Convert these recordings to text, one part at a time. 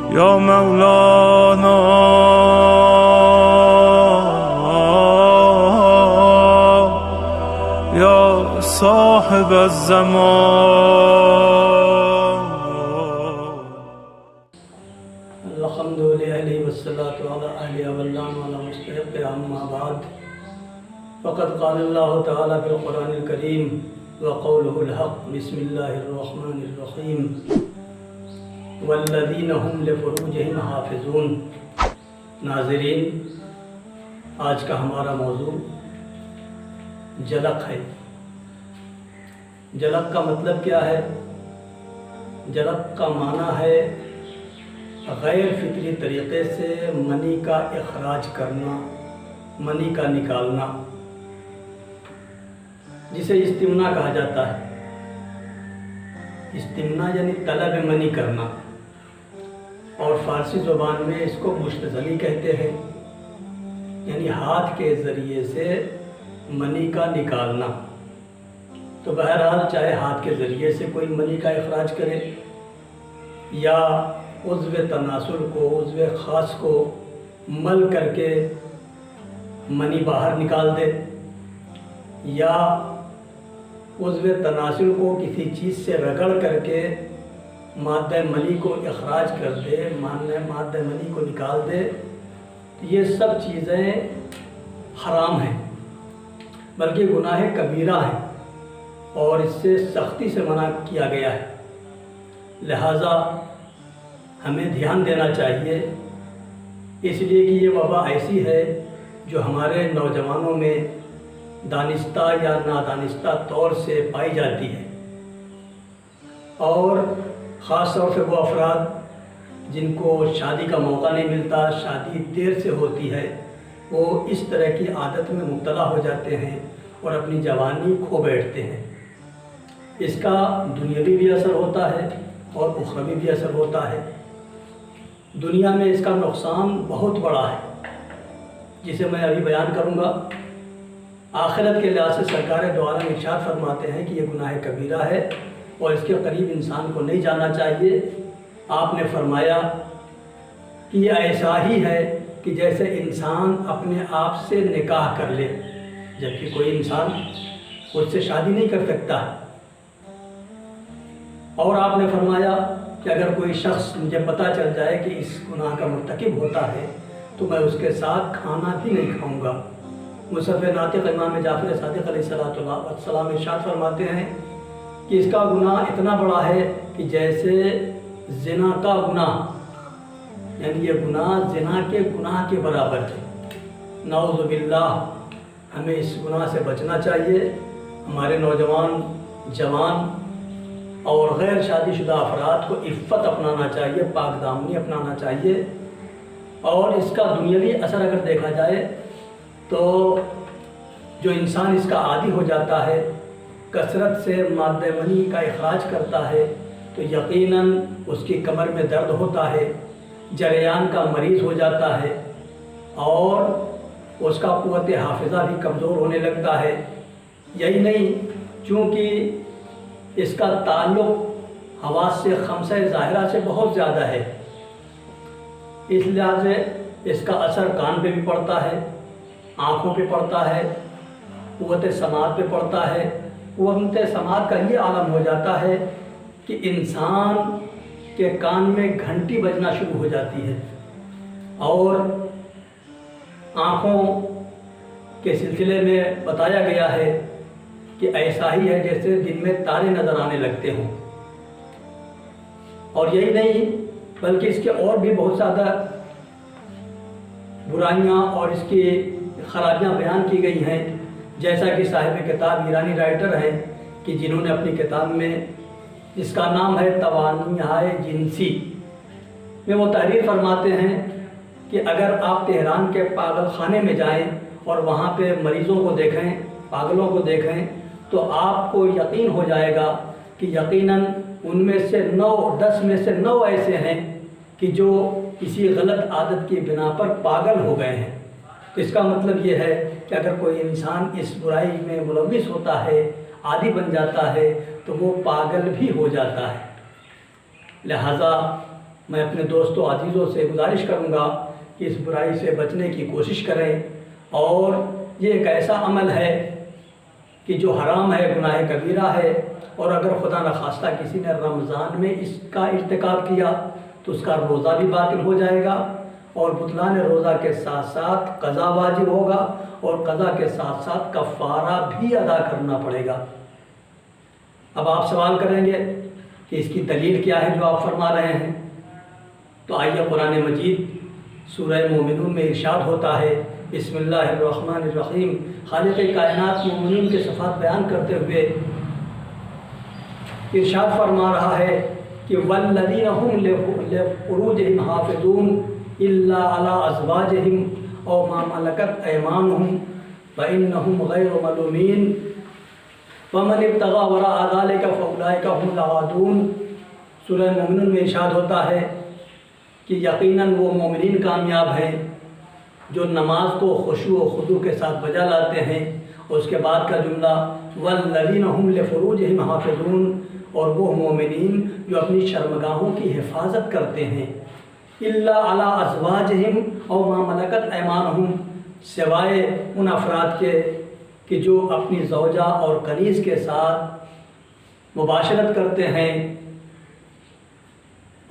یا مولانا یا صاحب الزمان. الحمد للہ والصلاة علی اہلہ واللام علی مستحق اما بعد فقد قال اللہ تعالی فی القرآن الکریم وقولہ الحق بسم اللہ الرحمن الرحیم والذین هم لفروجہم حافظون. ناظرین، آج کا ہمارا موضوع جلق ہے. جلق کا مطلب کیا ہے؟ جلق کا معنی ہے غیر فطری طریقے سے منی کا اخراج کرنا، منی کا نکالنا، جسے استمنا کہا جاتا ہے. استمنا یعنی طلب منی کرنا، اور فارسی زبان میں اس کو مستزلی کہتے ہیں، یعنی ہاتھ کے ذریعے سے منی کا نکالنا. تو بہرحال چاہے ہاتھ کے ذریعے سے کوئی منی کا اخراج کرے یا عضو تناسل کو، عضو خاص کو مل کر کے منی باہر نکال دے، یا عضو تناسل کو کسی چیز سے رگڑ کر کے مادہ منی کو اخراج کر دے، مادہ منی کو نکال دے، یہ سب چیزیں حرام ہیں، بلکہ گناہ کبیرہ ہیں، اور اس سے سختی سے منع کیا گیا ہے. لہٰذا ہمیں دھیان دینا چاہیے، اس لیے کہ یہ وبا ایسی ہے جو ہمارے نوجوانوں میں دانستہ یا نادانستہ طور سے پائی جاتی ہے، اور خاص طور سے وہ افراد جن کو شادی کا موقع نہیں ملتا، شادی دیر سے ہوتی ہے، وہ اس طرح کی عادت میں مبتلا ہو جاتے ہیں اور اپنی جوانی کھو بیٹھتے ہیں. اس کا دنیاوی بھی اثر ہوتا ہے اور اخروی بھی اثر ہوتا ہے. دنیا میں اس کا نقصان بہت بڑا ہے، جسے میں ابھی بیان کروں گا. آخرت کے لحاظ سے سرکار دو عالم ارشاد فرماتے ہیں کہ یہ گناہ کبیرہ ہے اور اس کے قریب انسان کو نہیں جانا چاہیے. آپ نے فرمایا کہ یہ ایسا ہی ہے کہ جیسے انسان اپنے آپ سے نکاح کر لے، جبکہ کوئی انسان خود سے شادی نہیں کر سکتا. اور آپ نے فرمایا کہ اگر کوئی شخص مجھے پتہ چل جائے کہ اس گناہ کا مرتکب ہوتا ہے تو میں اس کے ساتھ کھانا بھی نہیں کھاؤں گا. مصحف ناطق امام جعفر صادق علیہ السلام ارشاد فرماتے ہیں کہ اس کا گناہ اتنا بڑا ہے کہ جیسے زنا کا گناہ، یعنی یہ گناہ زنا کے گناہ کے برابر ہے. نعوذ باللہ، ہمیں اس گناہ سے بچنا چاہیے. ہمارے نوجوان، جوان اور غیر شادی شدہ افراد کو عفت اپنانا چاہیے، پاک دامنی اپنانا چاہیے. اور اس کا دنیاوی اثر اگر دیکھا جائے تو جو انسان اس کا عادی ہو جاتا ہے، کثرت سے مادہ منی کا اخراج کرتا ہے، تو یقیناً اس کی کمر میں درد ہوتا ہے، جریان کا مریض ہو جاتا ہے، اور اس کا قوت حافظہ بھی کمزور ہونے لگتا ہے. یہی نہیں، چونکہ اس کا تعلق حواس سے خمسہ ظاہرہ سے بہت زیادہ ہے، اس لحاظ سے اس کا اثر کان پہ بھی پڑتا ہے، آنکھوں پہ پڑتا ہے، قوت سماعت پہ پڑتا ہے. قوت سماعت کا یہ عالم ہو جاتا ہے کہ انسان کے کان میں گھنٹی بجنا شروع ہو جاتی ہے، اور آنکھوں کے سلسلے میں بتایا گیا ہے کہ ایسا ہی ہے جیسے دن میں تارے نظر آنے لگتے ہوں. اور یہی نہیں بلکہ اس کے اور بھی بہت زیادہ برائیاں اور اس کی خرابیاں بیان کی گئی ہیں، جیسا کہ صاحب کتاب ایرانی رائٹر ہیں کہ جنہوں نے اپنی کتاب میں، جس کا نام ہے توانیہائے جنسی، میں وہ تحریر فرماتے ہیں کہ اگر آپ تہران کے پاگل خانے میں جائیں اور وہاں پہ مریضوں کو دیکھیں، پاگلوں کو دیکھیں، تو آپ کو یقین ہو جائے گا کہ یقیناً ان میں سے 10 میں سے 9 ایسے ہیں کہ جو کسی غلط عادت کی بنا پر پاگل ہو گئے ہیں. تو اس کا مطلب یہ ہے کہ اگر کوئی انسان اس برائی میں ملوث ہوتا ہے، عادی بن جاتا ہے، تو وہ پاگل بھی ہو جاتا ہے. لہذا میں اپنے دوستوں عزیزوں سے گزارش کروں گا کہ اس برائی سے بچنے کی کوشش کریں، اور یہ ایک ایسا عمل ہے کہ جو حرام ہے، گناہ کبیرہ ہے، اور اگر خدا نخواستہ کسی نے رمضان میں اس کا ارتکاب کیا تو اس کا روزہ بھی باطل ہو جائے گا، اور بطلان روزہ کے ساتھ ساتھ قضا واجب ہوگا، اور قضا کے ساتھ ساتھ کفارہ بھی ادا کرنا پڑے گا۔ اب آپ سوال کریں گے کہ اس کی دلیل کیا ہے جو آپ فرما رہے ہیں؟ تو آئیے قرآن مجید سورہ مومنون میں ارشاد ہوتا ہے، بسم اللہ الرحمن الرحیم، خالق کائنات مومنون کے صفات بیان کرتے ہوئے ارشاد فرما رہا ہے کہ والذین هم لفروجہم حافظون الا علی ازواجہم او ما ملکت ایمانہم فانہم غیر ملومین ومن ابتغى وراء ذلك فاولئک هم العادون۔ سورہ مومنون میں ارشاد ہوتا ہے کہ یقیناً وہ مومنین کامیاب ہیں جو نماز کو خشوع و خضوع کے ساتھ بجا لاتے ہیں۔ اس کے بعد کا جملہ والذین هم لفروجہم حافظون، اور وہ مومنین جو اپنی شرمگاہوں کی حفاظت کرتے ہیں، الا علی ازواجہم او ما ملکت ایمانہم، سوائے ان افراد کے کہ جو اپنی زوجہ اور کنیز کے ساتھ مباشرت کرتے ہیں۔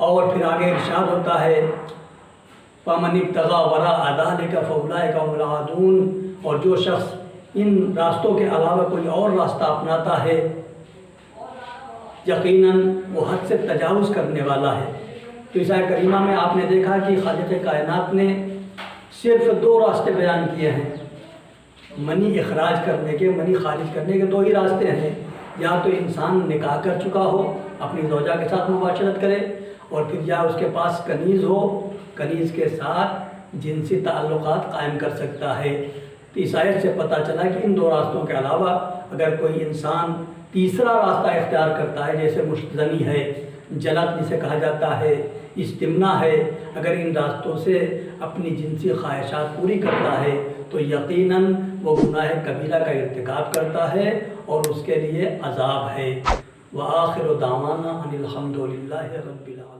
اور پھر آگے ارشاد ہوتا ہے فَمَنِ ابْتَغَىٰ وَرَاءَ ذَلِكَ فَأُولَٰئِكَ هُمُ الْعَادُونَ، اور جو شخص ان راستوں کے علاوہ کوئی اور راستہ اپناتا ہے یقیناً وہ حد سے تجاوز کرنے والا ہے۔ تو اس آیت کریمہ میں آپ نے دیکھا کہ خالق کائنات نے صرف دو راستے بیان کیے ہیں، منی اخراج کرنے کے، منی خارج کرنے کے دو ہی راستے ہیں، یا تو انسان نکاح کر چکا ہو، اپنی زوجہ کے ساتھ مباشرت کرے، اور پھر یا اس کے پاس کنیز ہو، کنیز کے ساتھ جنسی تعلقات قائم کر سکتا ہے۔ تو اس آیت سے پتہ چلا کہ ان دو راستوں کے علاوہ اگر کوئی انسان تیسرا راستہ اختیار کرتا ہے، جیسے مشتزنی ہے، جلد جسے کہا جاتا ہے، استمنا ہے، اگر ان راستوں سے اپنی جنسی خواہشات پوری کرتا ہے تو یقیناً وہ گناہ کبیرہ کا ارتکاب کرتا ہے اور اس کے لیے عذاب ہے۔ وآخر دعوانا ان الحمد للہ رب العالمین۔